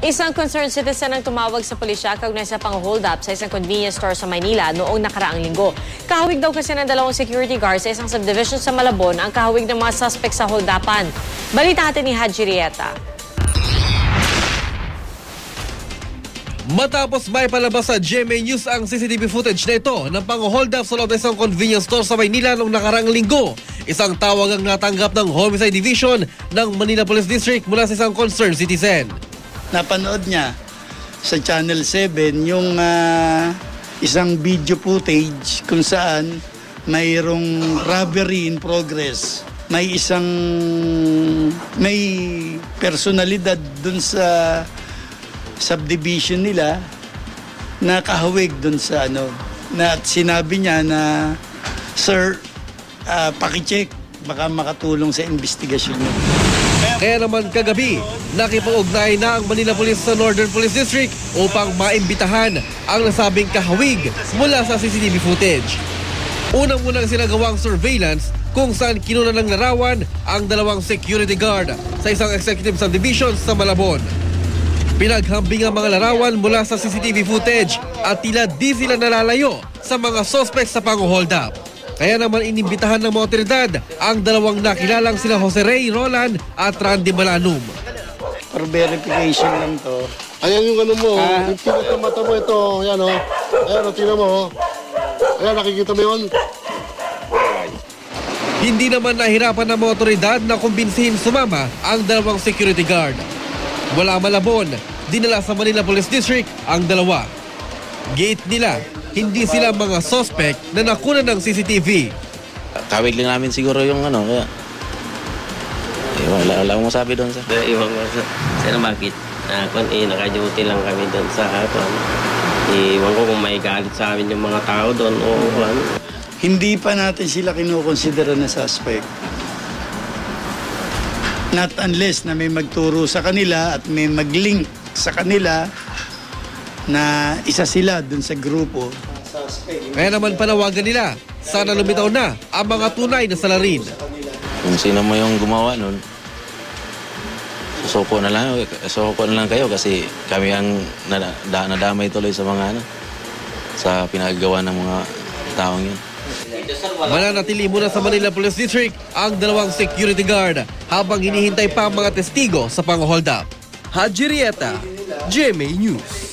Isang concerned citizen ang tumawag sa pulisya kaugnay sa pang-hold up sa isang convenience store sa Maynila noong nakaraang linggo. Kahawig daw kasi ng dalawang security guards sa isang subdivision sa Malabon ang kahawig ng mga suspect sa hold-upan. Balita natin ni Haji Rieta. Matapos may palabas sa GMA News ang CCTV footage na ito ng pang-hold up sa loob ng isang convenience store sa Maynila noong nakaraang linggo. Isang tawag ang natanggap ng Homicide Division ng Manila Police District mula sa isang concerned citizen. Napanood niya sa Channel 7 yung isang video footage kung saan mayroong robbery in progress. May personalidad dun sa subdivision nila na kahawig dun sa na sinabi niya na, "Sir, pakicheck, baka makatulong sa investigasyon niyo." Kaya naman kagabi, nakipag-ugnay na ang Manila Police sa Northern Police District upang maimbitahan ang nasabing kahawig mula sa CCTV footage. Unang-unang sinagawang surveillance kung saan kinuna ng larawan ang dalawang security guard sa isang executive subdivision sa Malabon. Pinaghambing ang mga larawan mula sa CCTV footage at tila di sila nalalayo sa mga suspect sa pang-hold up. Kaya naman inimbitahan ng mga otoridad ang dalawang nakilalang sina Jose Ray Roland at Randy Malanum. For verification lang to. Ayan yung mo, yung pinagkamata mo ito, ayan o. Ayan o, tingnan mo o. Ayan, nakikita mo yun? Hindi naman nahirapan ng mga otoridad na kumbinsihin sumama ang dalawang security guard. Wala Malabon, dinala sa Manila Police District ang dalawa. Gate nila, hindi sila mga suspect na nakuna ng CCTV. Kawig lang namin siguro yung kaya wala akong masabi doon sa. Iwan ko sa bakit. Naka-duty lang kami doon sa iwan ko kung may galit sa amin yung mga tao doon o ano. Hindi pa natin sila kinukonsidera na suspect. Not unless na may magturo sa kanila at may mag-link sa kanila na isa sila dun sa grupo. Kaya naman panawagan nila, sana lumitaw na ang mga tunay na salarin. Kung sino mo yung gumawa nun, susuko na lang kayo kasi kami ang nadamay tuloy sa mga sa pinagagawa ng mga taong yun. Mananatili muna sa Manila Police District ang dalawang security guard habang hinihintay pa ang mga testigo sa pang-hold up. Haji Rieta, GMA News.